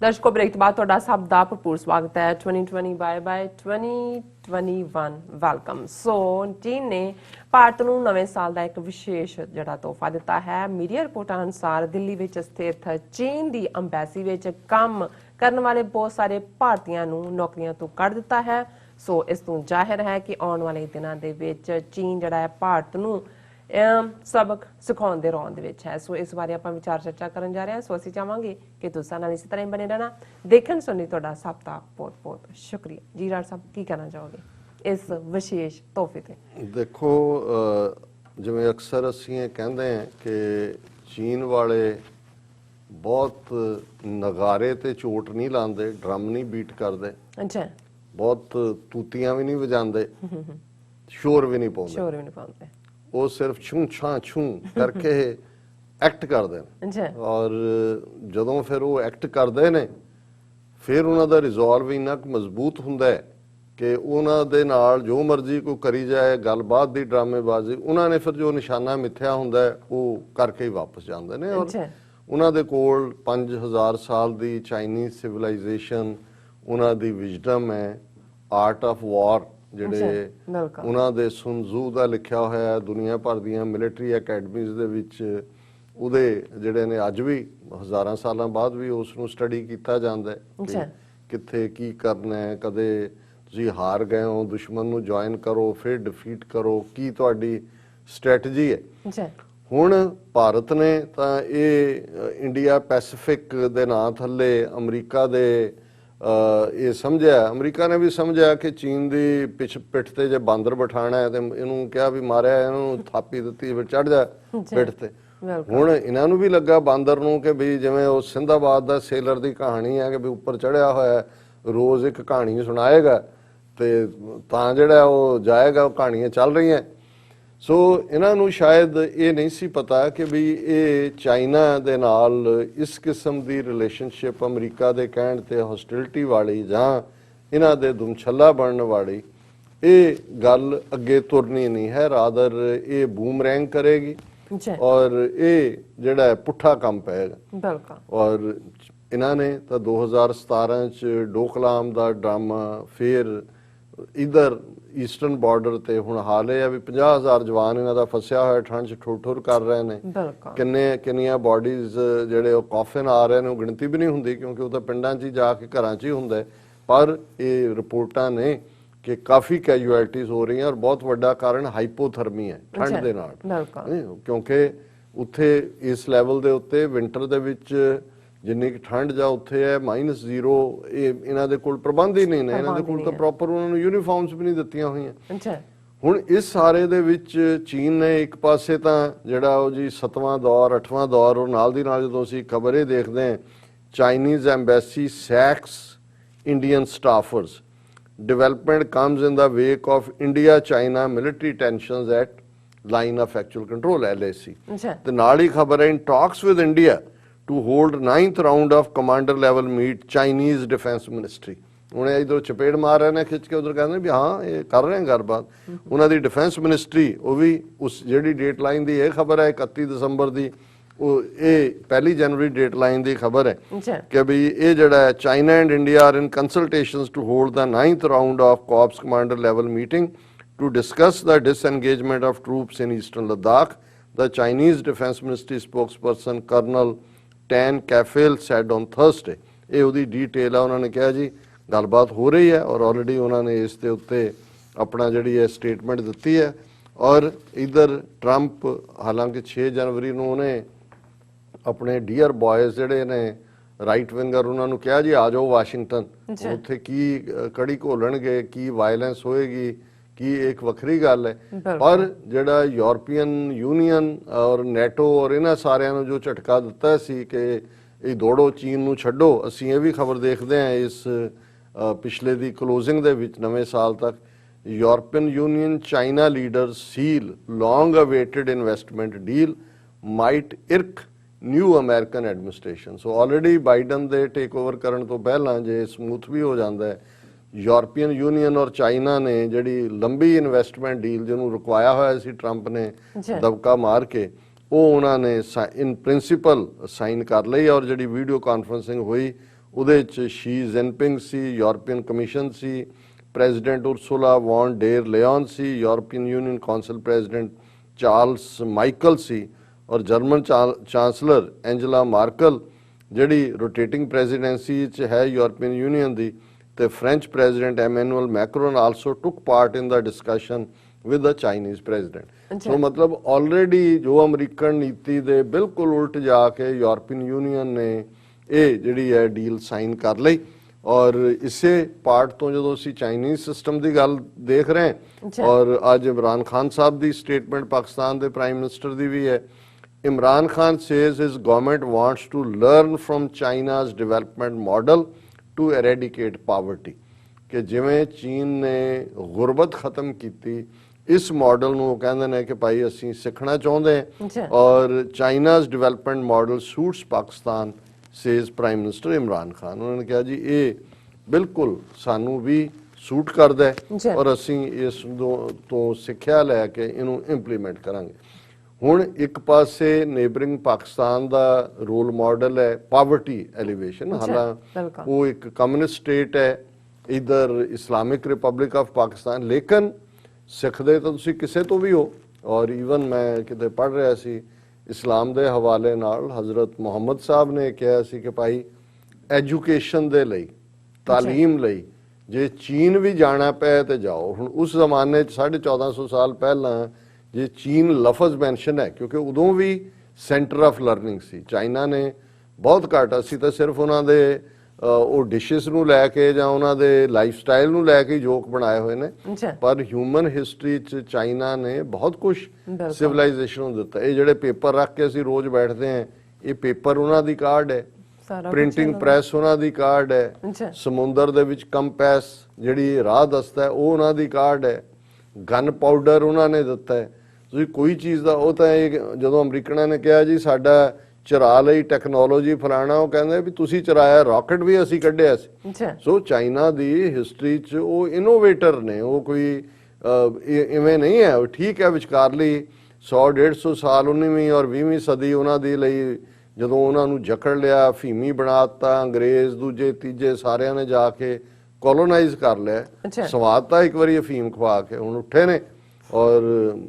ਦਰਸ਼ਕੋ break ਤੋਂ ਬਾਅਦ ਤੁਹਾਡਾ ਸਭ ਦਾ ਭਰਪੂਰ ਸਵਾਗਤ ਹੈ 2020 ਬਾਏ 2021 ਵੈਲਕਮ। ਸੋ ਚੀਨ ਨੇ ਭਾਰਤ ਨੂੰ ਨਵੇਂ ਸਾਲ ਦਾ ਇੱਕ ਵਿਸ਼ੇਸ਼ ਜਿਹੜਾ ਤੋਹਫਾ ਦਿੱਤਾ ਹੈ। ਮੀਡੀਆ ਰਿਪੋਰਟਾਂ ਅਨੁਸਾਰ ਦਿੱਲੀ ਵਿੱਚ ਸਥਿਤ ਚੀਨ ਦੀ ਅੰਬੈਸੀ ਵਿੱਚ ਕੰਮ ਕਰਨ ਵਾਲੇ ਬਹੁਤ ਸਾਰੇ ਭਾਰਤੀਆਂ ਨੂੰ ਨੌਕਰੀਆਂ ਤੋਂ ਕੱਢ ਦਿੱਤਾ ਹੈ। ਸੋ ਇਸ ਤੋਂ ਜ਼ਾਹਿਰ ਹੈ ਕਿ ਆਉਣ ਵਾਲੇ ਦਿਨਾਂ ਦੇ ਵਿੱਚ ਚੀਨ ਜਿਹੜਾ ਹੈ ਭਾਰਤ ਨੂੰ सबक सिखाने के रौन है। सो इस बारे आप विचार चर्चा करन जा रहे हैं। सो असीं चाहांगे कि तुसां नाल इसी तरह ही बने रहना। देखण सुनने तुहाडा सब दा बहुत बहुत शुक्रिया। जी राज साहब की कहना चाहोगे इस विशेष तोहफे ते? देखो जिवें अक्सर असीं कहंदे हैं कि चीन वाले बहुत नगारे ते चोट नहीं लांदे, ड्रम नहीं बीट करते, अच्छा बहुत तूतियां भी नहीं वजांदे, शोर भी नहीं पाउंदे, वो सिर्फ छू छां छू करके एक्ट करते हैं। और जदों फिर वो एक्ट करते ने फिर उन्हां दा रिजॉल्व इन्ना मजबूत हुंदा है कि उन्हां दे नाल जो मर्जी कोई करी जाए गलबात दी ड्रामेबाजी उन्होंने फिर जो निशाना मिथ्या हुंदा है वो करके ही वापस जाते हैं। और उन्हां दे कोल 5000 साल दी चाइनीज सिविलाइजेशन, उन्हां दी विजडम है, आर्ट ऑफ वॉर ਜਿਹੜੇ ਉਹਨਾਂ ਦੇ ਸੁਨਜ਼ੂ ਦਾ ਲਿਖਿਆ ਹੋਇਆ ਦੁਨੀਆ ਭਰ ਦੀਆਂ ਮਿਲਟਰੀ ਅਕੈਡਮੀਜ਼ ਦੇ ਵਿੱਚ ਉਹਦੇ ਜਿਹੜੇ ਨੇ ਅੱਜ ਵੀ ਹਜ਼ਾਰਾਂ ਸਾਲਾਂ ਬਾਅਦ ਵੀ ਉਸ ਨੂੰ ਸਟੱਡੀ ਕੀਤਾ ਜਾਂਦਾ ਹੈ। ਕਿੱਥੇ ਕੀ ਕਰਨਾ ਹੈ, ਕਦੇ ਤੁਸੀਂ ਹਾਰ ਗਏ ਹੋ ਦੁਸ਼ਮਣ ਨੂੰ ਜੁਆਇਨ ਕਰੋ ਫਿਰ ਡਿਫੀਟ ਕਰੋ, ਕੀ ਤੁਹਾਡੀ ਸਟ੍ਰੈਟਜੀ ਹੈ। ਹੁਣ ਭਾਰਤ ਨੇ ਤਾਂ ਇਹ ਇੰਡੀਆ ਪੈਸੀਫਿਕ ਦੇ ਨਾਂ ਥੱਲੇ ਅਮਰੀਕਾ ਦੇ ਇਹ ਸਮਝਿਆ, ਅਮਰੀਕਾ ਨੇ ਵੀ ਸਮਝਿਆ ਕਿ ਚੀਨ ਦੀ ਪਿੱਠ ਤੇ ਜੇ ਬਾਂਦਰ ਬਿਠਾਣਾ ਹੈ ਤੇ ਇਹਨੂੰ ਕਿਹਾ ਵੀ ਮਾਰਿਆ ਇਹਨੂੰ ਥਾਪੀ ਦਿੱਤੀ ਫਿਰ ਚੜ ਜਾ ਪਿੱਠ ਤੇ। ਹੁਣ ਇਹਨਾਂ ਨੂੰ ਵੀ ਲੱਗਾ ਬਾਂਦਰ ਨੂੰ ਕਿ ਵੀ ਜਿਵੇਂ ਉਹ ਸਿੰਧਾਬਾਦ ਦਾ ਸੇਲਰ ਦੀ ਕਹਾਣੀ ਹੈ ਕਿ ਵੀ ਉੱਪਰ ਚੜਿਆ ਹੋਇਆ ਰੋਜ਼ ਇੱਕ ਕਹਾਣੀ ਸੁਣਾਏਗਾ ਤੇ ਤਾਂ ਜਿਹੜਾ ਉਹ ਜਾਏਗਾ, ਉਹ ਕਹਾਣੀਆਂ ਚੱਲ ਰਹੀਆਂ। ਸੋ ਇਹਨਾਂ ਨੂੰ ਸ਼ਾਇਦ ਇਹ ਨਹੀਂ ਸੀ ਪਤਾ ਕਿ ਵੀ ਇਹ ਚਾਈਨਾ ਦੇ ਨਾਲ ਇਸ ਕਿਸਮ ਦੀ ਰਿਲੇਸ਼ਨਸ਼ਿਪ ਅਮਰੀਕਾ ਦੇ ਕਹਿਣ ਤੇ ਹੌਸਟਿਲਿਟੀ ਵਾਲੀ ਜਾਂ ਇਹਨਾਂ ਦੇ ਦੁਮਛੱਲਾ ਬਣਨ ਵਾਲੀ ਇਹ ਗੱਲ ਅੱਗੇ ਤੁਰਨੀ ਨਹੀਂ ਹੈ, ਰਾਦਰ ਇਹ ਬੂਮਰੈਂਗ ਕਰੇਗੀ ਔਰ ਇਹ ਜਿਹੜਾ ਪੁੱਠਾ ਕੰਮ ਪਏਗਾ। ਔਰ ਇਹਨਾਂ ਨੇ ਤਾਂ 2017 ਚ ਡੋਕਲਾਮ ਦਾ ਡਰਾਮਾ, ਫਿਰ ਇਧਰ ਈਸਟਰਨ ਬਾਰਡਰ ਤੇ ਹੁਣ ਹਾਲ ਇਹ ਆ ਵੀ 50,000 ਜਵਾਨ ਇਹਨਾਂ ਦਾ ਫਸਿਆ ਹੋਇਆ ਠੰਡ ਚ ਠੁਰ ਕਰ ਰਹੇ ਨੇ। ਕਿੰਨੀਆਂ ਬਾਡੀਜ਼ ਜਿਹੜੇ ਉਹ ਕਾਫਨ ਆ ਰਹੇ ਨੇ, ਉਹ ਗਿਣਤੀ ਵੀ ਨਹੀਂ ਹੁੰਦੀ ਕਿਉਂਕਿ ਉਹ ਤਾਂ ਪਿੰਡਾਂ 'ਚ ਹੀ ਜਾ ਕੇ ਘਰਾਂ 'ਚ ਹੀ ਹੁੰਦਾ। ਪਰ ਇਹ ਰਿਪੋਰਟਾਂ ਨੇ ਕਿ ਕਾਫੀ ਕੈਜੂਅਲਟੀਜ਼ ਹੋ ਰਹੀਆਂ ਔਰ ਬਹੁਤ ਵੱਡਾ ਕਾਰਨ ਹਾਈਪੋਥਰਮੀ ਹੈ ਠੰਡ ਦੇ ਨਾਲ, ਕਿਉਂਕਿ ਉੱਥੇ ਇਸ ਲੈਵਲ ਦੇ ਉੱਤੇ ਵਿੰਟਰ ਦੇ ਵਿੱਚ ਜਿੰਨੀ ਕਿ ਠੰਡ ਜਾ ਉੱਥੇ ਹੈ -0, ਇਹ ਇਹਨਾਂ ਦੇ ਕੋਲ ਪ੍ਰਬੰਧ ਹੀ ਨਹੀਂ ਨੇ। ਇਹਨਾਂ ਦੇ ਕੋਲ ਤਾਂ ਪ੍ਰੋਪਰ ਉਹਨਾਂ ਨੂੰ ਯੂਨੀਫਾਰਮਸ ਵੀ ਨਹੀਂ ਦਿੱਤੀਆਂ ਹੋਈਆਂ। ਹੁਣ ਇਸ ਸਾਰੇ ਦੇ ਵਿੱਚ ਚੀਨ ਨੇ ਇੱਕ ਪਾਸੇ ਤਾਂ ਜਿਹੜਾ ਉਹ ਜੀ 7ਵਾਂ ਦੌਰ 8ਵਾਂ ਦੌਰ, ਉਹ ਨਾਲ ਦੀ ਨਾਲ ਜਦੋਂ ਅਸੀਂ ਖਬਰ ਇਹ ਦੇਖਦੇ ਹਾਂ Chinese embassy sacks Indian staffers, development comes in the wake of India China military tensions at line of actual control LAC। ਤੇ ਨਾਲ ਹੀ ਖਬਰ ਹੈ in talks with India to hold 9th round of commander level meet Chinese defense ministry। ਹੁਣ ਇਧਰੋਂ ਚਪੇੜ ਮਾਰ ਰਹੇ ਨੇ ਖਿੱਚ ਕੇ ਉਧਰ ਕਹਿੰਦੇ ਵੀ ਹਾਂ ਇਹ ਕਰ ਰਹੇ ਗੱਲਬਾਤ। ਉਹਨਾਂ ਦੀ ਡਿਫੈਂਸ ਮਿਨਿਸਟਰੀ ਉਹ ਵੀ ਉਸ ਜਿਹੜੀ ਡੇਟ ਲਾਈਨ ਦੀ ਇਹ ਖਬਰ ਹੈ 31 ਦਸੰਬਰ ਦੀ, ਉਹ ਇਹ 1 ਜਨਵਰੀ ਡੇਟ ਲਾਈਨ ਦੀ ਖਬਰ ਹੈ ਕਿ ਵੀ ਇਹ ਜਿਹੜਾ ਹੈ China and India are in consultations to hold the 9th round of corps commander level meeting to discuss the disengagement of troops in eastern Ladakh। The Chinese defense ministry spokesperson Colonel Tan Kefei said on Thursday. ਇਹ ਉਹਦੀ detail ਆ। ਉਹਨਾਂ ਨੇ ਕਿਹਾ ਜੀ ਗੱਲਬਾਤ ਹੋ ਰਹੀ ਹੈ ਔਰ ਆਲਰੇਡੀ ਉਹਨਾਂ ਨੇ ਇਸ ਦੇ ਉੱਤੇ ਆਪਣਾ ਜਿਹੜੀ ਹੈ ਸਟੇਟਮੈਂਟ ਦਿੱਤੀ ਹੈ। ਔਰ ਇਧਰ ਟਰੰਪ ਹਾਲਾਂਕਿ 6 ਜਨਵਰੀ ਨੂੰ ਉਹਨੇ ਆਪਣੇ ਡੀਅਰ ਬॉयਜ਼ ਜਿਹੜੇ ਨੇ ਰਾਈਟ ਵਿੰਗਰ ਉਹਨਾਂ ਨੂੰ ਕਿਹਾ ਜੀ ਆ ਜਾਓ ਵਾਸ਼ਿੰਗਟਨ, ਉੱਥੇ ਕੀ ਕੜੀ ਘੋਲਣਗੇ, ਕੀ ਵਾਇਲੈਂਸ ਹੋਏਗੀ, ਕੀ ਇੱਕ ਵੱਖਰੀ ਗੱਲ ਹੈ। ਪਰ ਜਿਹੜਾ ਯੂਰਪੀਅਨ ਯੂਨੀਅਨ ਔਰ ਨੈਟੋ ਔਰ ਇਹਨਾਂ ਸਾਰਿਆਂ ਨੂੰ ਜੋ ਝਟਕਾ ਦਿੱਤਾ ਸੀ ਕਿ ਇਹ ਦੌੜੋ ਚੀਨ ਨੂੰ ਛੱਡੋ, ਅਸੀਂ ਇਹ ਵੀ ਖਬਰ ਦੇਖਦੇ ਹਾਂ ਇਸ ਪਿਛਲੇ ਦੀ ਕਲੋਜ਼ਿੰਗ ਦੇ ਵਿੱਚ ਨਵੇਂ ਸਾਲ ਤੱਕ European Union China leader seal long awaited investment deal might irk new American administration. So already Biden ਦੇ ਟੇਕ ਓਵਰ ਕਰਨ ਤੋਂ ਪਹਿਲਾਂ ਜੇ ਸਮੂਥ ਵੀ ਹੋ ਜਾਂਦਾ ਹੈ ਯੂਰਪੀਅਨ ਯੂਨੀਅਨ ਔਰ ਚਾਈਨਾ ਨੇ ਜਿਹੜੀ ਲੰਬੀ ਇਨਵੈਸਟਮੈਂਟ ਡੀਲ ਜਿਹਨੂੰ ਰੁਕਵਾਇਆ ਹੋਇਆ ਸੀ ਟਰੰਪ ਨੇ ਦਬਕਾ ਮਾਰ ਕੇ, ਉਹ ਉਹਨਾਂ ਨੇ ਇਨ ਪ੍ਰਿੰਸੀਪਲ ਸਾਈਨ ਕਰ ਲਈ। ਔਰ ਜਿਹੜੀ ਵੀਡੀਓ ਕਾਨਫਰੰਸਿੰਗ ਹੋਈ ਉਹਦੇ 'ਚ ਸ਼ੀ ਜਿਨਪਿੰਗ ਸੀ, ਯੂਰਪੀਅਨ ਕਮਿਸ਼ਨ ਸੀ, president Ursula von der Leyen ਸੀ, European Union council president Charles Michel ਸੀ, ਔਰ ਜਰਮਨ ਚਾਂਸਲਰ ਐਂਜਲਾ ਮਾਰਕਲ ਜਿਹੜੀ ਰੋਟੇਟਿੰਗ ਪ੍ਰੈਜ਼ੀਡੈਂਸੀ 'ਚ ਹੈ ਯੂਰਪੀਅਨ ਯੂਨੀਅਨ ਦੀ, ਤੇ French president Emmanuel Macron also took part in the discussion with the Chinese president. So ਮਤਲਬ already ਜੋ ਅਮਰੀਕਨ ਨੀਤੀ ਦੇ ਬਿਲਕੁਲ ਉਲਟ ਜਾ ਕੇ ਯੂਰਪੀਅਨ ਯੂਨੀਅਨ ਨੇ ਇਹ ਜਿਹੜੀ ਹੈ ਡੀਲ ਸਾਈਨ ਕਰ ਲਈ। ਔਰ ਇਸੇ ਪਾਰਟ ਤੋਂ ਜਦੋਂ ਅਸੀਂ ਚਾਈਨੀਜ਼ ਸਿਸਟਮ ਦੀ ਗੱਲ ਦੇਖ ਰਹੇ ਹਾਂ, ਔਰ ਅੱਜ ਇਮਰਾਨ ਖਾਨ ਸਾਹਿਬ ਦੀ ਸਟੇਟਮੈਂਟ ਪਾਕਿਸਤਾਨ ਦੇ ਪ੍ਰਾਈਮ ਮਿਨਿਸਟਰ ਦੀ ਵੀ ਹੈ। Imran Khan says his government wants to learn from China's development model to eradicate poverty, ਕਿ ਜਿਵੇਂ ਚੀਨ ਨੇ ਗੁਰਬਤ ਖਤਮ ਕੀਤੀ, ਇਸ ਮਾਡਲ ਨੂੰ ਉਹ ਕਹਿੰਦੇ ਨੇ ਕਿ ਭਾਈ ਅਸੀਂ ਸਿੱਖਣਾ ਚਾਹੁੰਦੇ ਹਾਂ, ਔਰ China's development model suits Pakistan says prime minister Imran Khan. ਉਹਨਾਂ ਨੇ ਕਿਹਾ ਜੀ ਇਹ ਬਿਲਕੁਲ ਸਾਨੂੰ ਵੀ ਸੂਟ ਕਰਦਾ ਹੈ ਔਰ ਅਸੀਂ ਇਸ ਤੋਂ ਸਿੱਖਿਆ ਲੈ ਕੇ ਇਹਨੂੰ ਇੰਪਲੀਮੈਂਟ ਕਰਾਂਗੇ। ਹੁਣ ਇੱਕ ਪਾਸੇ ਨੇਬਰਿੰਗ ਪਾਕਿਸਤਾਨ ਦਾ ਰੋਲ ਮਾਡਲ ਹੈ ਪਾਵਰਟੀ ਐਲੀਵੇਸ਼ਨ, ਹਾਲਾਂਕਿ ਉਹ ਇੱਕ ਕਮਿਊਨਿਸਟ ਸਟੇਟ ਹੈ, ਇਧਰ ਇਸਲਾਮਿਕ ਰਿਪਬਲਿਕ ਆਫ ਪਾਕਿਸਤਾਨ, ਲੇਕਿਨ ਸਿੱਖਦੇ ਤਾਂ ਤੁਸੀਂ ਕਿਸੇ ਤੋਂ ਵੀ ਹੋ। ਔਰ ਈਵਨ ਮੈਂ ਕਿਤੇ ਪੜ੍ਹ ਰਿਹਾ ਸੀ ਇਸਲਾਮ ਦੇ ਹਵਾਲੇ ਨਾਲ ਹਜ਼ਰਤ ਮੁਹੰਮਦ ਸਾਹਿਬ ਨੇ ਕਿਹਾ ਸੀ ਕਿ ਭਾਈ ਐਜੂਕੇਸ਼ਨ ਦੇ ਲਈ, ਤਾਲੀਮ ਲਈ ਜੇ ਚੀਨ ਵੀ ਜਾਣਾ ਪਏ ਤੇ ਜਾਓ। ਹੁਣ ਉਸ ਜ਼ਮਾਨੇ 'ਚ 1450 ਸਾਲ ਪਹਿਲਾਂ ਜੇ ਚੀਨ ਲਫ਼ਜ਼ ਮੈਂਸ਼ਨ ਹੈ, ਕਿਉਂਕਿ ਉਦੋਂ ਵੀ ਸੈਂਟਰ ਆਫ ਲਰਨਿੰਗ ਸੀ। ਚਾਈਨਾ ਨੇ ਬਹੁਤ ਘੱਟ, ਅਸੀਂ ਤਾਂ ਸਿਰਫ ਉਹਨਾਂ ਦੇ ਉਹ ਡਿਸ਼ਿਸ ਨੂੰ ਲੈ ਕੇ ਜਾਂ ਉਹਨਾਂ ਦੇ ਲਾਈਫ ਸਟਾਈਲ ਨੂੰ ਲੈ ਕੇ ਜੋਕ ਬਣਾਏ ਹੋਏ ਨੇ, ਪਰ ਹਿਊਮਨ ਹਿਸਟਰੀ 'ਚ ਚਾਈਨਾ ਨੇ ਬਹੁਤ ਕੁਝ ਸਿਵਲਾਈਜੇਸ਼ਨ ਨੂੰ ਦਿੱਤਾ। ਇਹ ਜਿਹੜੇ ਪੇਪਰ ਰੱਖ ਕੇ ਅਸੀਂ ਰੋਜ਼ ਬੈਠਦੇ ਹਾਂ, ਇਹ ਪੇਪਰ ਉਹਨਾਂ ਦੀ ਕਾਢ ਹੈ, ਪ੍ਰਿੰਟਿੰਗ ਪ੍ਰੈਸ ਉਹਨਾਂ ਦੀ ਕਾਢ ਹੈ, ਸਮੁੰਦਰ ਦੇ ਵਿੱਚ ਕੰਪੈਸ ਜਿਹੜੀ ਰਾਹ ਦੱਸਦਾ ਹੈ ਉਹ ਉਹਨਾਂ ਦੀ ਕਾਢ ਹੈ, ਗਨ ਪਾਊਡਰ ਉਹਨਾਂ ਨੇ ਦਿੱਤਾ ਹੈ। ਤੁਸੀਂ ਕੋਈ ਚੀਜ਼ ਦਾ ਉਹ ਤਾਂ ਇਹ ਜਦੋਂ ਅਮਰੀਕਨਾਂ ਨੇ ਕਿਹਾ ਜੀ ਸਾਡਾ ਚਰਾ ਲਈ ਟੈਕਨੋਲੋਜੀ ਫਲਾਣਾ, ਉਹ ਕਹਿੰਦੇ ਵੀ ਤੁਸੀਂ ਚਰਾਇਆ, ਰਾਕਟ ਵੀ ਅਸੀਂ ਕੱਢਿਆ ਸੀ। ਸੋ ਚਾਈਨਾ ਦੀ ਹਿਸਟਰੀ 'ਚ ਉਹ ਇਨੋਵੇਟਰ ਨੇ, ਉਹ ਕੋਈ ਇਵੇਂ ਨਹੀਂ ਹੈ। ਠੀਕ ਹੈ ਵਿਚਕਾਰਲੀ 100-150 ਸਾਲ 19ਵੀਂ ਔਰ 20ਵੀਂ ਸਦੀ ਉਹਨਾਂ ਦੀ ਲਈ ਜਦੋਂ ਉਹਨਾਂ ਨੂੰ ਜਕੜ ਲਿਆ, ਫੀਮੀ ਬਣਾਤਾ, ਅੰਗਰੇਜ਼ ਦੂਜੇ ਤੀਜੇ ਸਾਰਿਆਂ ਨੇ ਜਾ ਕੇ ਕੋਲੋਨਾਈਜ਼ ਕਰ ਲਿਆ, ਸਵਾਦ ਤਾਂ ਇੱਕ ਵਾਰੀ ਅਫੀਮ ਖਵਾ ਕੇ ਹੁਣ ਉੱਠੇ ਨੇ। ਔਰ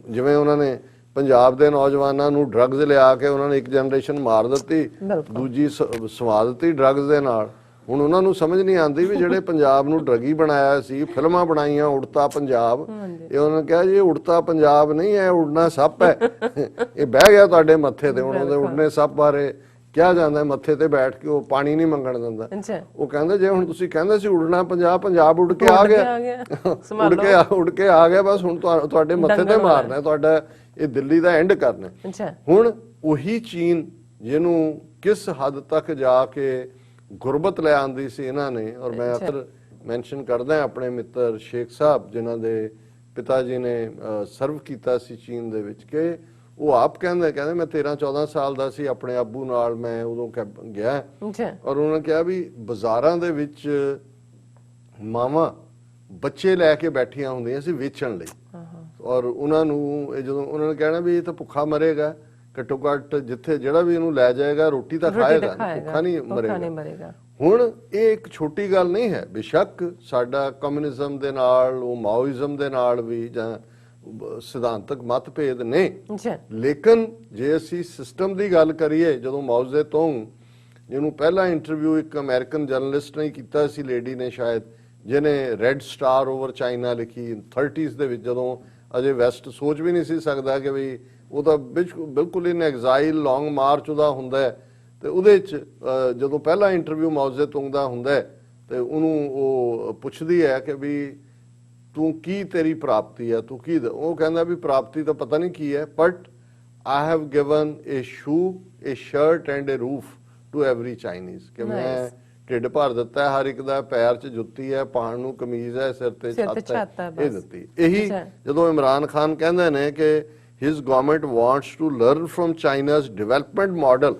ਜਿਵੇਂ ਉਹਨਾਂ ਨੇ ਪੰਜਾਬ ਦੇ ਨੌਜਵਾਨਾਂ ਨੂੰ ਡਰੱਗਸ ਲਿਆ ਕੇ ਉਹਨਾਂ ਨੇ ਇੱਕ ਜਨਰੇਸ਼ਨ ਮਾਰ ਦਿੱਤੀ, ਦੂਜੀ ਸਵਾ ਦਿੱਤੀ ਡਰੱਗਸ ਦੇ ਨਾਲ। ਹੁਣ ਉਹਨਾਂ ਨੂੰ ਸਮਝ ਨਹੀਂ ਆਉਂਦੀ ਵੀ ਜਿਹੜੇ ਪੰਜਾਬ ਨੂੰ ਡਰੱਗੀ ਬਣਾਇਆ ਸੀ, ਫਿਲਮਾਂ ਬਣਾਈਆਂ ਉੜਤਾ ਪੰਜਾਬ, ਇਹ ਉਹਨਾਂ ਨੇ ਕਿਹਾ ਜੀ ਇਹ ਉੜਤਾ ਪੰਜਾਬ ਨਹੀਂ ਹੈ, ਉੜਨਾ ਸੱਪ ਹੈ। ਇਹ ਬਹਿ ਗਿਆ ਤੁਹਾਡੇ ਮੱਥੇ ਤੇ। ਹੁਣ ਉਹਦੇ ਉੜਨੇ ਸੱਪ ਬਾਰੇ ਕਿਹਾ ਜਾਂਦਾ ਮੱਥੇ ਤੇ ਬੈਠ ਕੇ ਉਹ ਪਾਣੀ ਨਹੀਂ ਮੰਗਣ ਦਿੰਦਾ। ਉਹ ਕਹਿੰਦੇ ਜੇ ਹੁਣ ਤੁਸੀਂ ਕਹਿੰਦੇ ਸੀ ਉੜਨਾ ਪੰਜਾਬ, ਪੰਜਾਬ ਉੱਡ ਕੇ ਆ ਗਿਆ, ਉੱਡ ਕੇ ਆ ਗਿਆ, ਬਸ ਹੁਣ ਤੁਹਾਡੇ ਮੱਥੇ ਤੇ ਮਾਰਨਾ, ਤੁਹਾਡਾ ਇਹ ਦਿੱਲੀ ਦਾ ਐਂਡ ਕਰਨਾ। ਹੁਣ ਉਹੀ ਚੀਨ ਜਿਹਨੂੰ ਕਿਸ ਹੱਦ ਤੱਕ ਜਾ ਕੇ ਗੁਰਬਤ ਲੈ ਆਂਦੀ ਸੀ ਇਹਨਾਂ ਨੇ, ਔਰ ਮੈਂ ਅਕਸਰ ਮੈਂਸ਼ਨ ਕਰਦਾ ਆਪਣੇ ਮਿੱਤਰ ਸ਼ੇਖ ਸਾਹਿਬ ਜਿਨ੍ਹਾਂ ਦੇ ਪਿਤਾ ਜੀ ਨੇ ਸਰਵ ਕੀਤਾ ਸੀ ਚੀਨ ਦੇ ਵਿੱਚ, ਕਿ ਉਹ ਆਪ ਕਹਿੰਦੇ ਮੈਂ 13-14 ਸਾਲ ਦਾ ਸੀ, ਆਪਣੇ ਆਬੂ ਨਾਲ ਮੈਂ ਉਦੋਂ ਗਿਆ, ਔਰ ਉਹਨਾਂ ਨੇ ਕਿਹਾ ਵੀ ਬਾਜ਼ਾਰਾਂ ਦੇ ਵਿੱਚ ਮਾਵਾਂ ਬੱਚੇ ਲੈ ਕੇ ਬੈਠੀਆਂ ਹੁੰਦੀਆਂ ਸੀ ਵੇਚਣ ਲਈ, ਔਰ ਉਹਨਾਂ ਨੂੰ ਜਦੋਂ ਉਹਨਾਂ ਨੇ ਕਹਿਣਾ ਵੀ ਇਹ ਤਾਂ ਭੁੱਖਾ ਮਰੇਗਾ, ਘੱਟੋ ਘੱਟ ਜਿੱਥੇ ਜਿਹੜਾ ਵੀ ਇਹਨੂੰ ਲੈ ਜਾਏਗਾ ਰੋਟੀ ਤਾਂ ਖਾਏਗਾ, ਭੁੱਖਾ ਨਹੀਂ ਮਰੇਗਾ। ਹੁਣ ਇਹ ਇੱਕ ਛੋਟੀ ਗੱਲ ਨਹੀਂ ਹੈ, ਬੇਸ਼ੱਕ ਸਾਡਾ ਕਮਿਊਨਿਜ਼ਮ ਦੇ ਨਾਲ, ਉਹ ਮਾਓਇਜ਼ਮ ਦੇ ਨਾਲ ਵੀ ਜਾਂ ਸਿਧਾਂਤਕ ਮਤਭੇਦ ਨੇ, ਲੇਕਿਨ ਜੇ ਅਸੀਂ ਸਿਸਟਮ ਦੀ ਗੱਲ ਕਰੀਏ, ਜਦੋਂ ਮਾਓ ਜ਼ੇਤੁੰਗ ਜਿਹਨੂੰ ਪਹਿਲਾ ਇੰਟਰਵਿਊ ਇੱਕ ਅਮਰੀਕਨ ਜਰਨਲਿਸਟ ਨੇ ਕੀਤਾ ਸੀ, ਲੇਡੀ ਨੇ ਸ਼ਾਇਦ, ਜਿਹਨੇ ਰੈੱਡ ਸਟਾਰ ਓਵਰ ਚਾਈਨਾ ਲਿਖੀ 30s ਦੇ ਵਿੱਚ, ਜਦੋਂ ਅਜੇ ਵੈਸਟ ਸੋਚ ਵੀ ਨਹੀਂ ਸੀ ਸਕਦਾ ਕਿ ਵੀ ਉਹ ਤਾਂ ਬਿਲਕੁਲ ਇਨ ਐਗਜ਼ਾਈਲ ਲੌਂਗ ਮਾਰਚ ਉਹਦਾ ਹੁੰਦਾ ਹੈ, ਤੇ ਉਹਦੇ 'ਚ ਜਦੋਂ ਪਹਿਲਾ ਇੰਟਰਵਿਊ ਮਾਓ ਜ਼ੇਤੁੰਗ ਦਾ ਹੁੰਦਾ ਹੈ ਤੇ ਉਹਨੂੰ ਉਹ ਪੁੱਛਦੀ ਹੈ ਕਿ ਵੀ ਤੂੰ ਕੀ ਤੇਰੀ ਪ੍ਰਾਪਤੀ ਹੈ, ਤੂੰ ਕੀ, ਉਹ ਕਹਿੰਦਾ ਵੀ ਪ੍ਰਾਪਤੀ ਤਾਂ ਪਤਾ ਨਹੀਂ ਕੀ ਹੈ, but I have given a shoe, a shirt and a roof to every Chinese, ਕਿ ਮੈਂ ਢਿੱਡ ਭਰ ਦਿੱਤਾ ਹੈ ਹਰ ਇੱਕ ਦਾ, ਪੈਰ 'ਚ ਜੁੱਤੀ ਹੈ, ਪਾਉਣ ਨੂੰ ਕਮੀਜ਼ ਹੈ, ਸਿਰ ਤੇ ਛੱਤ ਹੈ, ਇਹ ਦਿੱਤੀ। ਇਹੀ ਜਦੋਂ ਇਮਰਾਨ ਖਾਨ ਕਹਿੰਦੇ ਨੇ ਕਿ his government wants to learn from China's development model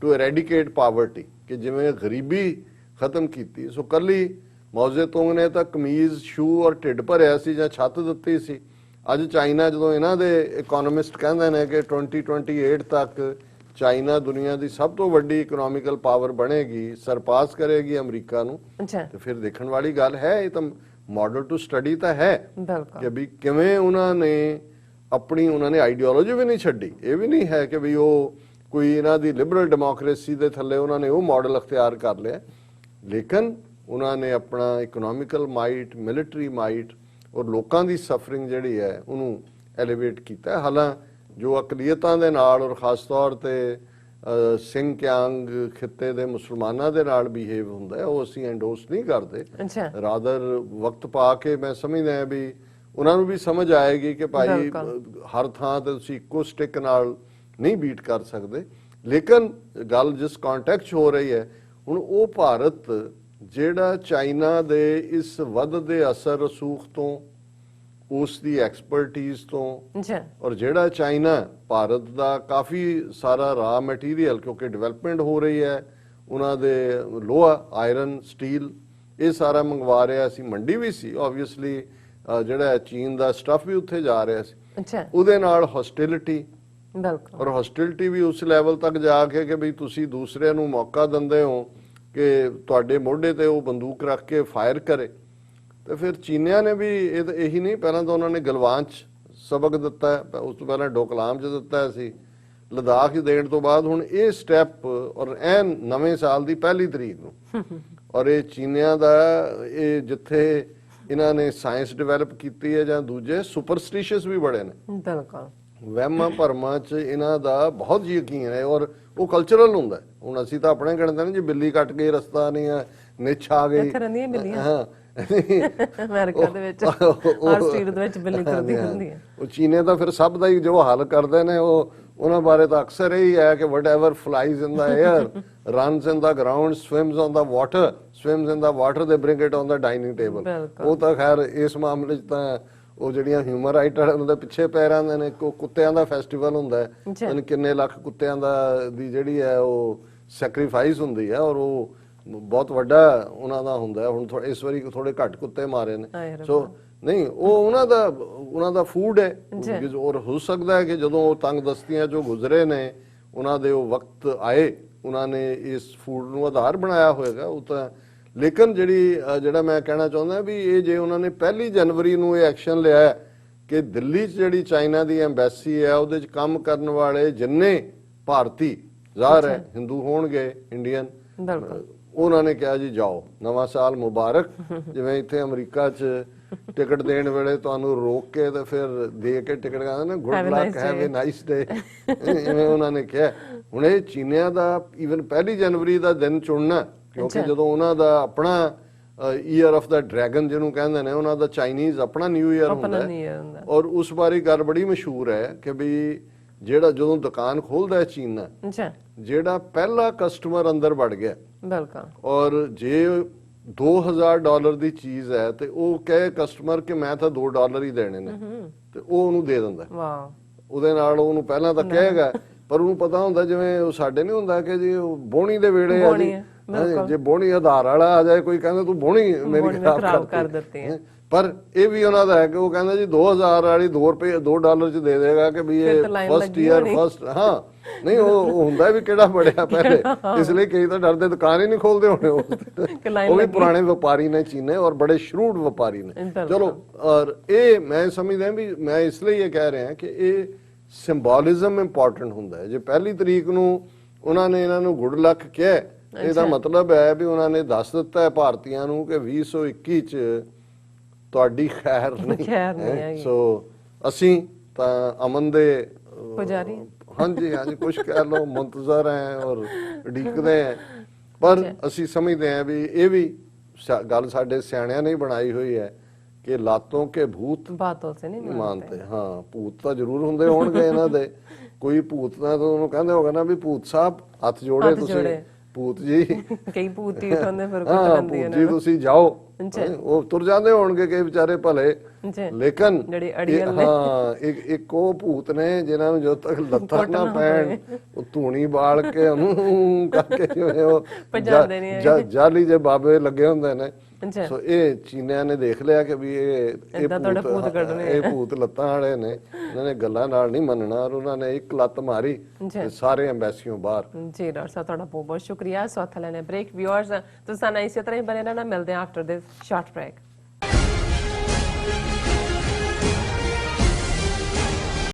to eradicate poverty, ਕਿ ਜਿਵੇਂ ਗਰੀਬੀ ਖਤਮ ਕੀਤੀ। ਸੋ ਕੱਲੀ ਮਾਓ ਜ਼ੇਤੁੰਗ ਨੇ ਤਾਂ ਕਮੀਜ਼, ਸ਼ੂ ਔਰ ਢਿੱਡ ਭਰਿਆ ਸੀ ਜਾਂ ਛੱਤ ਦਿੱਤੀ ਸੀ। ਅੱਜ ਚਾਈਨਾ ਜਦੋਂ ਇਹਨਾਂ ਦੇ ਇਕੋਨੋਮਿਸਟ ਕਹਿੰਦੇ ਨੇ ਕਿ 2028 ਤੱਕ ਚਾਈਨਾ ਦੁਨੀਆ ਦੀ ਸਭ ਤੋਂ ਵੱਡੀ ਇਕਨੋਮਿਕਲ ਪਾਵਰ ਬਣੇਗੀ, ਸਰਪਾਸ ਕਰੇਗੀ ਅਮਰੀਕਾ ਨੂੰ, ਤੇ ਫਿਰ ਦੇਖਣ ਵਾਲੀ ਗੱਲ ਹੈ। ਇਹ ਤਾਂ ਮਾਡਲ ਟੂ ਸਟੱਡੀ ਤਾਂ ਹੈ ਕਿ ਵੀ ਕਿਵੇਂ ਉਹਨਾਂ ਨੇ ਆਈਡੀਓਲੋਜੀ ਵੀ ਨਹੀਂ ਛੱਡੀ। ਇਹ ਵੀ ਨਹੀਂ ਹੈ ਕਿ ਵੀ ਉਹ ਕੋਈ ਇਹਨਾਂ ਦੀ ਲਿਬਰਲ ਡੈਮੋਕ੍ਰੇਸੀ ਦੇ ਥੱਲੇ ਉਹਨਾਂ ਨੇ ਉਹ ਮਾਡਲ ਅਖਤਿਆਰ ਕਰ ਲਿਆ, ਲੇਕਿਨ ਉਹਨਾਂ ਨੇ ਆਪਣਾ ਇਕਨੋਮਿਕਲ ਮਾਈਟ, ਮਿਲਟਰੀ ਮਾਈਟ ਔਰ ਲੋਕਾਂ ਦੀ ਸਫਰਿੰਗ ਜਿਹੜੀ ਹੈ ਉਹਨੂੰ ਐਲੀਵੇਟ ਕੀਤਾ। ਹਾਲਾਂ ਜੋ ਅਕਲੀਅਤਾਂ ਦੇ ਨਾਲ ਔਰ ਖਾਸ ਤੌਰ ਤੇ ਸਿੰਘ ਕਿਆਂਗ ਖਿੱਤੇ ਦੇ ਮੁਸਲਮਾਨਾਂ ਦੇ ਨਾਲ ਬਿਹੇਵ ਹੁੰਦਾ ਹੈ, ਉਹ ਅਸੀਂ ਐਂਡੋਰਸ ਨਹੀਂ ਕਰਦੇ। ਰਾਦਰ ਵਕਤ ਪਾ ਕੇ ਮੈਂ ਸਮਝਦਾ ਹਾਂ ਵੀ ਉਹਨਾਂ ਨੂੰ ਵੀ ਸਮਝ ਆਏਗੀ ਕਿ ਭਾਈ ਹਰ ਥਾਂ ਤੇ ਤੁਸੀਂ ਇੱਕੋ ਸਟਿਕ ਨਾਲ ਨਹੀਂ ਬੀਟ ਕਰ ਸਕਦੇ। ਲੇਕਿਨ ਗੱਲ ਜਿਸ ਕੰਟੈਕਸਟ ਹੋ ਰਹੀ ਹੈ ਹੁਣ, ਉਹ ਭਾਰਤ ਜਿਹੜਾ ਚਾਈਨਾ ਦੇ ਇਸ ਵੱਧਦੇ ਅਸਰ ਰਸੂਖ ਤੋਂ, ਉਸ ਦੀ ਐਕਸਪਰਟੀਜ਼ ਤੋਂ, ਔਰ ਜਿਹੜਾ ਚਾਈਨਾ ਭਾਰਤ ਦਾ ਕਾਫੀ ਸਾਰਾ ਰਾ ਮਟੀਰੀਅਲ, ਕਿਉਂਕਿ ਡਿਵੈਲਪਮੈਂਟ ਹੋ ਰਹੀ ਹੈ ਉਹਨਾਂ ਦੇ ਲੋਹਾ, ਆਇਰਨ, ਸਟੀਲ, ਇਹ ਸਾਰਾ ਮੰਗਵਾ ਰਿਹਾ ਸੀ। ਮੰਡੀ ਵੀ ਸੀ ਓਬਵੀਅਸਲੀ, ਜਿਹੜਾ ਚੀਨ ਦਾ ਸਟਫ ਵੀ ਉੱਥੇ ਜਾ ਰਿਹਾ ਸੀ। ਉਹਦੇ ਨਾਲ ਹੌਸਟਿਲਿਟੀ, ਔਰ ਹੌਸਟਿਲਿਟੀ ਵੀ ਉਸ ਲੈਵਲ ਤੱਕ ਜਾ ਕੇ ਕਿ ਵੀ ਤੁਸੀਂ ਦੂਸਰਿਆਂ ਨੂੰ ਮੌਕਾ ਦਿੰਦੇ ਹੋ ਕਿ ਤੁਹਾਡੇ ਮੋਢੇ ਤੇ ਉਹ ਬੰਦੂਕ ਰੱਖ ਕੇ ਫਾਇਰ ਕਰੇ। ਤੇ ਫਿਰ ਚੀਨੀਆਂ ਨੇ ਵੀ ਇਹੀ ਨਹੀਂ, ਪਹਿਲਾਂ ਤਾਂ ਉਹਨਾਂ ਨੇ ਗਲਵਾਨ 'ਚ ਸਬਕ ਦਿੱਤਾ, ਉਸ ਤੋਂ ਪਹਿਲਾਂ ਡੋਕਲਾਮ 'ਚ ਦਿੱਤਾ ਸੀ, ਲਦਾਖ 'ਚ ਦੇਣ ਤੋਂ ਬਾਅਦ ਹੁਣ ਇਹ ਸਟੈਪ, ਔਰ ਐਨ ਨਵੇਂ ਸਾਲ ਦੀ 1 ਤਰੀਕ ਨੂੰ। ਔਰ ਇਹ ਚੀਨੀਆਂ ਦਾ ਇਹ ਜਿੱਥੇ ਇਹਨਾਂ ਨੇ ਸਾਇੰਸ ਡਿਵੈਲਪ ਕੀਤੀ ਹੈ ਜਾਂ ਦੂਜੇ ਸੁਪਰਸਟੀਸ਼ੀਅਸ ਵੀ ਬੜੇ ਨੇ, ਵਹਿਮਾਂ ਭਰਮਾਂ 'ਚ ਇਹਨਾਂ ਦਾ ਬਹੁਤ ਯਕੀਨ ਹੈ, ਔਰ ਉਹ ਕਲਚਰਲ ਹੁੰਦਾ। ਹੁਣ ਅਸੀਂ ਤਾਂ ਆਪਣੇ ਕਹਿੰਦੇ ਨੇ ਜੀ ਬਿੱਲੀ ਕੱਟ ਗਈ ਰਸਤਾ ਨਹੀਂ ਹੈ, ਨਿੱਛ ਆ ਗਈ। ਹਾਂ, ਅਮਰੀਕਾ ਦੇ ਵਿੱਚ ਹਰ ਸਟਰੀਟ ਦੇ ਵਿੱਚ ਬਿੱਲੀ ਤੁਰਦੀ ਹੁੰਦੀ ਹੈ। ਉਹ ਚੀਨੇ ਤਾਂ ਫਿਰ ਸਭ ਦਾ ਹੀ ਜੋ ਹੱਲ ਕਰਦੇ ਨੇ, ਉਹ ਉਹਨਾਂ ਬਾਰੇ ਤਾਂ ਅਕਸਰ ਇਹੀ ਹੈ ਕਿ whatever flies in the air, runs in the ground, swims on the water, swims in the water, they bring it on the dining table. ਉਹ ਤਾਂ ਖੈਰ ਇਸ ਮਾਮਲੇ 'ਚ ਤਾਂ ਉਹ ਜਿਹੜੀਆਂ ਹਿਊਮਨ ਰਾਈਟ ਉਹਨਾਂ ਦੇ ਪਿੱਛੇ ਪੈ ਰਹਿੰਦੇ ਨੇ। ਕੁੱਤਿਆਂ ਦਾ ਫੈਸਟੀਵਲ ਹੁੰਦਾ ਹੈ, ਕਿੰਨੇ ਲੱਖ ਕੁੱਤਿਆਂ ਦੀ ਜਿਹੜੀ ਹੈ ਉਹ ਸੈਕਰੀਫਾਈਸ ਹੁੰਦੀ ਹੈ, ਔਰ ਉਹ ਬਹੁਤ ਵੱਡਾ ਉਹਨਾਂ ਦਾ ਹੁੰਦਾ। ਹੁਣ ਇਸ ਵਾਰੀ ਥੋੜੇ ਘੱਟ ਕੁੱਤੇ ਮਾਰੇ ਨੇ, ਸੋ ਨਹੀਂ, ਉਹ ਉਹਨਾਂ ਦਾ ਫੂਡ ਹੈ। ਔਰ ਹੋ ਸਕਦਾ ਹੈ ਕਿ ਜਦੋਂ ਉਹ ਤੰਗ ਦਸਤੀਆਂ ਚੋਂ ਗੁਜ਼ਰੇ ਨੇ, ਉਹਨਾਂ ਦੇ ਉਹ ਵਕਤ ਆਏ, ਉਹਨਾਂ ਨੇ ਇਸ ਫੂਡ ਨੂੰ ਆਧਾਰ ਬਣਾਇਆ ਹੋਏਗਾ ਉਹ ਤਾਂ। ਲੇਕਿਨ ਜਿਹੜਾ ਮੈਂ ਕਹਿਣਾ ਚਾਹੁੰਦਾ ਵੀ ਇਹ ਜੇ ਉਹਨਾਂ ਨੇ 1 ਜਨਵਰੀ ਨੂੰ ਇਹ ਐਕਸ਼ਨ ਲਿਆ ਕਿ ਦਿੱਲੀ 'ਚ ਜਿਹੜੀ ਚਾਈਨਾ ਦੀ ਐਮਬੈਸੀ ਹੈ ਉਹਦੇ 'ਚ ਕੰਮ ਕਰਨ ਵਾਲੇ ਜਿੰਨੇ ਭਾਰਤੀ, ਜ਼ਾਹਰ ਹੈ ਹਿੰਦੂ ਹੋਣਗੇ, ਇੰਡੀਅਨ, ਉਹਨਾਂ ਨੇ ਕਿਹਾ ਜੀ ਜਾਓ, ਨਵਾਂ ਸਾਲ ਮੁਬਾਰਕ। ਜਿਵੇਂ ਇੱਥੇ ਅਮਰੀਕਾ 'ਚ ਟਿਕਟ ਦੇਣ ਵੇਲੇ ਤੁਹਾਨੂੰ ਰੋਕ ਕੇ ਤੇ ਫਿਰ ਦੇ ਕੇ ਟਿਕਟ ਕਹਿੰਦੇ ਨੇ good luck, have a nice day, ਇਵੇਂ ਉਹਨਾਂ ਨੇ ਕਿਹਾ। ਹੁਣ ਇਹ ਚੀਨੀਆਂ ਦਾ ਈਵਨ 1 ਜਨਵਰੀ ਦਾ ਦਿਨ ਚੁਣਨਾ, ਕਿਉਂਕਿ ਜਦੋਂ ਉਹਨਾਂ ਦਾ ਆਪਣਾ ਈਅਰ ਆਫ ਦਾ ਡਰੈਗਨ ਜਿਹਨੂੰ ਕਹਿੰਦੇ ਨੇ, ਉਹਨਾਂ ਦਾ ਚਾਈਨੀਜ਼ ਆਪਣਾ ਨਿਊ ਈਅਰ ਹੁੰਦਾ ਹੈ। ਔਰ ਉਸ ਬਾਰੇ ਗੱਲ ਬੜੀ ਮਸ਼ਹੂਰ ਹੈ ਕਿ ਵੀ ਜਿਹੜਾ ਜਦੋਂ ਦੁਕਾਨ ਖੋਲਦਾ ਚੀਨਾ, ਜਿਹੜਾ ਪਹਿਲਾ ਕਸਟਮਰ ਅੰਦਰ ਵੜ ਗਿਆ, ਔਰ ਜੇ $2000 ਦੀ ਚੀਜ਼ ਹੈ ਤੇ ਉਹ ਕਹੇ ਕਸਟਮਰ ਕਿ ਮੈਂ ਤਾਂ $2 ਹੀ ਦੇਣੇ ਨੇ, ਤੇ ਉਹ ਉਹਨੂੰ ਦੇ ਦਿੰਦਾ। ਉਹਦੇ ਨਾਲ ਉਹਨੂੰ ਪਹਿਲਾਂ ਤਾਂ ਕਹੇਗਾ, ਪਰ ਉਹਨੂੰ ਪਤਾ ਹੁੰਦਾ, ਜਿਵੇਂ ਉਹ ਸਾਡੇ ਨਹੀਂ ਹੁੰਦਾ ਕਿ ਜੀ ਬੋਣੀ ਦੇ ਵੇੜੇ ਆ ਜੀ, ਜੇ ਬੋਣੀ ਆਧਾਰ ਵਾਲਾ ਆ ਜਾਏ ਕੋਈ, ਕਹਿੰਦਾ ਤੂੰ ਬੋਣੀ ਮੇਰੀ ਖਰਾਬ ਕਰ ਦਿੱਤੀ ਹੈ। ਪਰ ਇਹ ਵੀ ਉਹਨਾਂ ਦਾ ਹੈ ਕਿ ਉਹ ਕਹਿੰਦਾ ਜੀ 2000 ਵਾਲੀ $2 ਚ ਦੇ ਦੇਗਾ ਕਿ ਵੀ ਇਹ ਫਸਟ ਈਅਰ ਫਸਟ। ਹਾਂ, ਨਹੀਂ ਉਹ ਹੁੰਦਾ ਵੀ ਕਿਹੜਾ ਬੜਿਆ ਪਹਿਲੇ, ਇਸ ਲਈ ਕਈ ਤਾਂ ਡਰਦੇ ਦੁਕਾਨ ਹੀ ਨਹੀਂ ਖੋਲਦੇ ਹੋਣੇ। ਉਹ ਵੀ ਪੁਰਾਣੇ ਵਪਾਰੀ ਨੇ ਚੀਨੇ, ਔਰ ਬੜੇ ਸ਼ਰੂਡ ਵਪਾਰੀ ਨੇ। ਚਲੋ, ਔਰ ਇਹ ਮੈਂ ਸਮਝਦਾ ਵੀ ਮੈਂ ਇਸ ਲਈ ਇਹ ਕਹਿ ਰਿਹਾ ਕਿ ਇਹ ਸਿੰਬੋਲਿਜ਼ਮ ਇੰਪੋਰਟੈਂਟ ਹੁੰਦਾ ਹੈ। ਜੇ 1 ਤਰੀਕ ਨੂੰ ਉਹਨਾਂ ਨੇ ਇਹਨਾਂ ਨੂੰ ਗੁੱਡ ਲੱਕ ਕਿਹਾ, ਇਹਦਾ ਮਤਲਬ ਹੈ ਵੀ ਉਹਨਾਂ ਨੇ ਦੱਸ ਦਿੱਤਾ ਹੈ ਭਾਰਤੀਆਂ ਨੂੰ ਕਿ 2021 ਚ ਤੁਹਾਡੀ ਖੈਰ ਨਹੀਂ। ਸੋ ਅਸੀਂ ਤਾਂ ਅਮਨ ਦੇ ਪੁਜਾਰੀ, ਹਾਂਜੀ ਹਾਂਜੀ ਕੁਛ ਕਹਿ ਲਓ, ਮੁੰਤਜ਼ਰ ਹੈ ਔਰ ਉਡੀਕਦੇ ਹੈ। ਪਰ ਅਸੀਂ ਸਮਝਦੇ ਹਾਂ ਵੀ ਇਹ ਵੀ ਗੱਲ ਸਾਡੇ ਸਿਆਣਿਆਂ ਨੇ ਬਣਾਈ ਹੋਈ ਹੈ ਕਿ ਲਾਤੋਂ ਕੇ ਭੂਤ ਬਾਤੋਂ ਸੇ ਨਹੀਂ ਮੰਨਤੇ। ਹਾਂ, ਭੂਤ ਤਾਂ ਜ਼ਰੂਰ ਹੁੰਦੇ ਹੋਣਗੇ ਇਹਨਾਂ ਦੇ, ਕੋਈ ਭੂਤ ਤਾਂ ਉਹਨੂੰ ਕਹਿੰਦੇ ਹੋਗਾ ਨਾ ਵੀ ਭੂਤ ਸਾਹਿਬ ਹੱਥ ਜੋੜੇ ਤੁਸੀਂ, ਭੂਤ ਜੀ, ਕਈ ਭੂਤ ਹੀ ਹੁੰਦੇ, ਫਿਰ ਭੂਤ ਜੀ ਤੁਸੀਂ ਜਾਓ, ਉਹ ਤੁਰ ਜਾਂਦੇ ਹੋਣਗੇ ਕਿ ਵਿਚਾਰੇ ਭਲੇ, ਲੇਕਿਨ ਹਾਂ ਇੱਕ ਉਹ ਭੂਤ ਨੇ ਜਿਨ੍ਹਾਂ ਨੂੰ ਜਦੋਂ ਤੱਕ ਲੱਤਾਂ ਨਾ ਪੈਣ ਉਹ ਧੂਣੀ ਬਾਲ ਕੇ ਉਹਨੂੰ ਕਰਕੇ ਜਿਵੇਂ ਉਹ ਜਾਲੀ ਜੇ ਬਾਬੇ ਲੱਗੇ ਹੁੰਦੇ ਨੇ। ਸੋ ਇਹ ਚੀਨਿਆਂ ਨੇ ਦੇਖ ਲਿਆ ਕਿ ਵੀ ਇਹ ਭੂਤ ਲੱਤਾਂ ਵਾਲੇ ਨੇ, ਇਹਨਾਂ ਨੇ ਗੱਲਾਂ ਨਾਲ ਨਹੀਂ ਮੰਨਣਾ, ਔਰ ਉਹਨਾਂ ਨੇ ਇੱਕ ਲੱਤ ਮਾਰੀ ਤੇ ਸਾਰੇ ਐਮਬੈਸੀਆਂ ਬਾਹਰ। ਜੀ ਡਾਕਟਰ ਸਾਹਿਬ ਤੁਹਾਡਾ ਬਹੁਤ ਬਹੁਤ ਸ਼ੁਕਰੀਆ। ਸੋ ਹੱਥ ਲੈਣੇ ਬ੍ਰੇਕ। ਵਿਊਅਰਸ ਤੁਸੀਂ ਸਾਨੂੰ ਇਸੇ ਤਰ੍ਹਾਂ ਹੀ ਬਣੇ ਰਹਿਣਾ, ਮਿਲਦੇ ਹਾਂ ਆਫਟਰ ਦਿਸ ਸ਼ਾਰਟ ਬ੍ਰੇਕ।